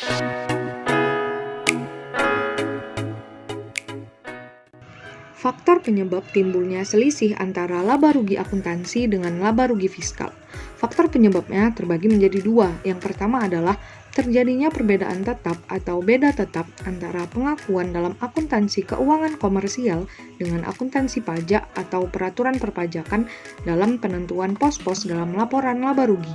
Faktor penyebab timbulnya selisih antara laba rugi akuntansi dengan laba rugi fiskal. Faktor penyebabnya terbagi menjadi dua. Yang pertama adalah terjadinya perbedaan tetap atau beda tetap antara pengakuan dalam akuntansi keuangan komersial dengan akuntansi pajak atau peraturan perpajakan dalam penentuan pos-pos dalam laporan laba rugi.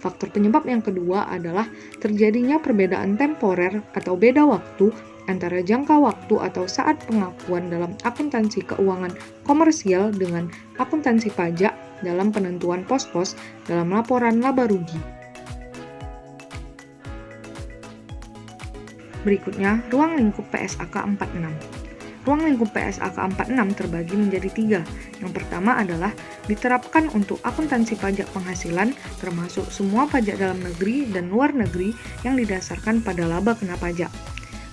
Faktor penyebab yang kedua adalah terjadinya perbedaan temporer atau beda waktu antara jangka waktu atau saat pengakuan dalam akuntansi keuangan komersial dengan akuntansi pajak dalam penentuan pos-pos dalam laporan laba rugi. Berikutnya, ruang lingkup PSAK 46. Ruang lingkup PSAK 46 terbagi menjadi tiga. Yang pertama adalah diterapkan untuk akuntansi pajak penghasilan, termasuk semua pajak dalam negeri dan luar negeri yang didasarkan pada laba kena pajak.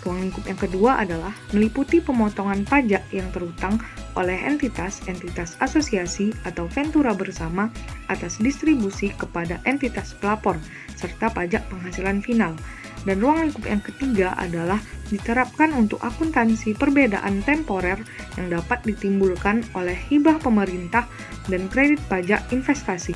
Ruang lingkup yang kedua adalah meliputi pemotongan pajak yang terutang oleh entitas asosiasi atau ventura bersama atas distribusi kepada entitas pelapor, serta pajak penghasilan final. Dan ruang lingkup yang ketiga adalah diterapkan untuk akuntansi perbedaan temporer yang dapat ditimbulkan oleh hibah pemerintah dan kredit pajak investasi.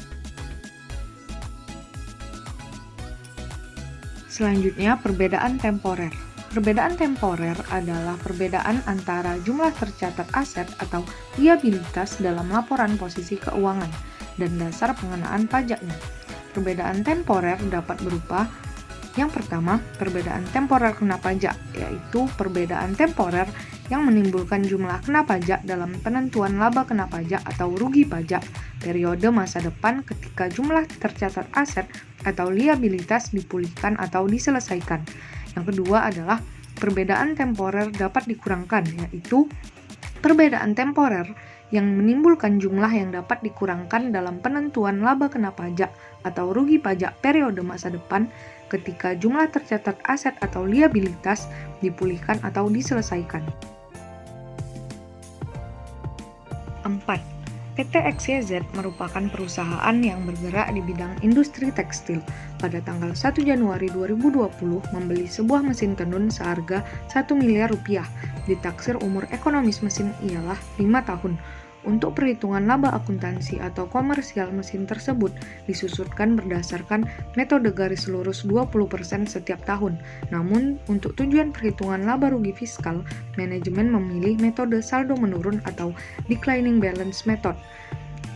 Selanjutnya, perbedaan temporer. Perbedaan temporer adalah perbedaan antara jumlah tercatat aset atau liabilitas dalam laporan posisi keuangan dan dasar pengenaan pajaknya. Perbedaan temporer dapat berupa: yang pertama, perbedaan temporer kena pajak, yaitu perbedaan temporer yang menimbulkan jumlah kena pajak dalam penentuan laba kena pajak atau rugi pajak periode masa depan ketika jumlah tercatat aset atau liabilitas dipulihkan atau diselesaikan. Yang kedua adalah perbedaan temporer dapat dikurangkan, yaitu perbedaan temporer yang menimbulkan jumlah yang dapat dikurangkan dalam penentuan laba kena pajak atau rugi pajak periode masa depan ketika jumlah tercatat aset atau liabilitas dipulihkan atau diselesaikan. 4. PT XYZ merupakan perusahaan yang bergerak di bidang industri tekstil. Pada tanggal 1 Januari 2020 membeli sebuah mesin tenun seharga 1 miliar rupiah. Ditaksir umur ekonomis mesin ialah 5 tahun. Untuk perhitungan laba akuntansi atau komersial mesin tersebut disusutkan berdasarkan metode garis lurus 20% setiap tahun. Namun, untuk tujuan perhitungan laba rugi fiskal, manajemen memilih metode saldo menurun atau declining balance method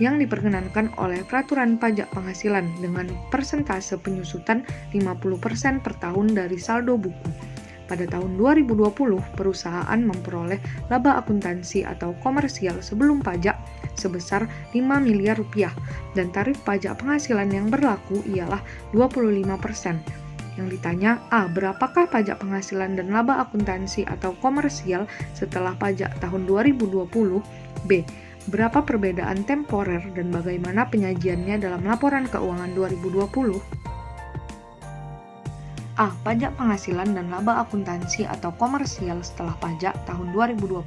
yang diperkenankan oleh peraturan pajak penghasilan dengan persentase penyusutan 50% per tahun dari saldo buku. Pada tahun 2020, perusahaan memperoleh laba akuntansi atau komersial sebelum pajak sebesar 5 miliar rupiah dan tarif pajak penghasilan yang berlaku ialah 25%. Yang ditanya, A. Berapakah pajak penghasilan dan laba akuntansi atau komersial setelah pajak tahun 2020? B. Berapa perbedaan temporer dan bagaimana penyajiannya dalam laporan keuangan 2020? A. Pajak penghasilan dan laba akuntansi atau komersial setelah pajak tahun 2020.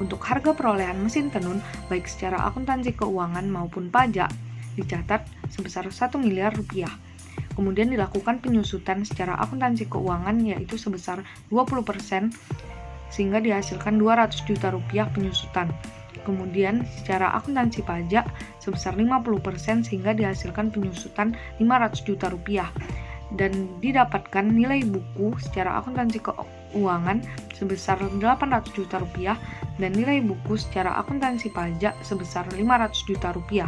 Untuk harga perolehan mesin tenun, baik secara akuntansi keuangan maupun pajak, dicatat sebesar 1 miliar rupiah. Kemudian dilakukan penyusutan secara akuntansi keuangan yaitu sebesar 20% sehingga dihasilkan 200 juta rupiah penyusutan. Kemudian secara akuntansi pajak sebesar 50% sehingga dihasilkan penyusutan 500 juta rupiah. Dan didapatkan nilai buku secara akuntansi keuangan sebesar 800 juta rupiah dan nilai buku secara akuntansi pajak sebesar 500 juta rupiah.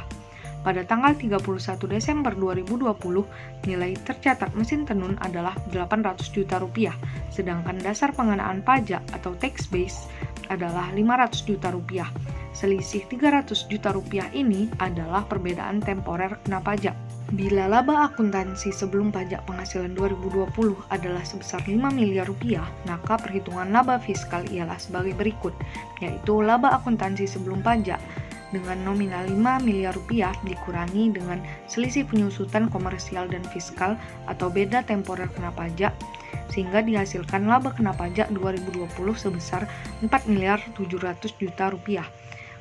Pada tanggal 31 Desember 2020, nilai tercatat mesin tenun adalah 800 juta rupiah, sedangkan dasar pengenaan pajak atau tax base adalah 500 juta rupiah. Selisih 300 juta rupiah ini adalah perbedaan temporer kena pajak. Bila laba akuntansi sebelum pajak penghasilan 2020 adalah sebesar 5 miliar rupiah, maka perhitungan laba fiskal ialah sebagai berikut, yaitu laba akuntansi sebelum pajak dengan nominal 5 miliar rupiah dikurangi dengan selisih penyusutan komersial dan fiskal atau beda temporer kena pajak, sehingga dihasilkan laba kena pajak 2020 sebesar 4 miliar 700 juta rupiah.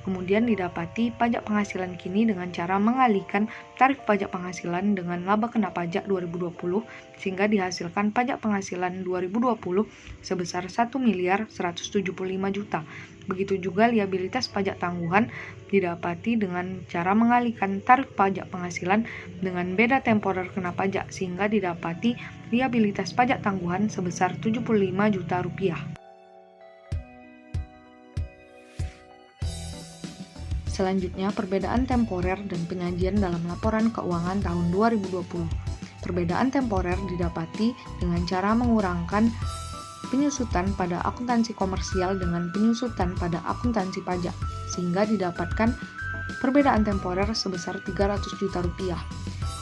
Kemudian didapati pajak penghasilan kini dengan cara mengalihkan tarif pajak penghasilan dengan laba kena pajak 2020 sehingga dihasilkan pajak penghasilan 2020 sebesar 1.175 juta. Begitu juga liabilitas pajak tangguhan didapati dengan cara mengalihkan tarif pajak penghasilan dengan beda temporer kena pajak sehingga didapati liabilitas pajak tangguhan sebesar 75 juta rupiah. Selanjutnya, perbedaan temporer dan penyajian dalam laporan keuangan tahun 2020. Perbedaan temporer didapati dengan cara mengurangkan penyusutan pada akuntansi komersial dengan penyusutan pada akuntansi pajak, sehingga didapatkan perbedaan temporer sebesar 300 juta rupiah.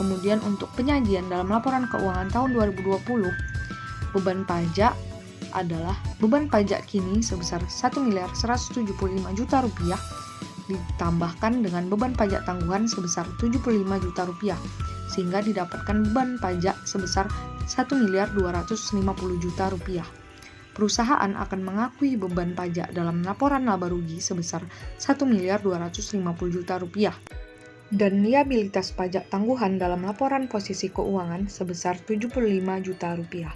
Kemudian untuk penyajian dalam laporan keuangan tahun 2020, beban pajak adalah beban pajak kini sebesar 1.175 juta rupiah ditambahkan dengan beban pajak tangguhan sebesar 75 juta rupiah sehingga didapatkan beban pajak sebesar 1.250 juta rupiah. Perusahaan akan mengakui beban pajak dalam laporan laba rugi sebesar 1.250 juta rupiah dan liabilitas pajak tangguhan dalam laporan posisi keuangan sebesar 75 juta rupiah.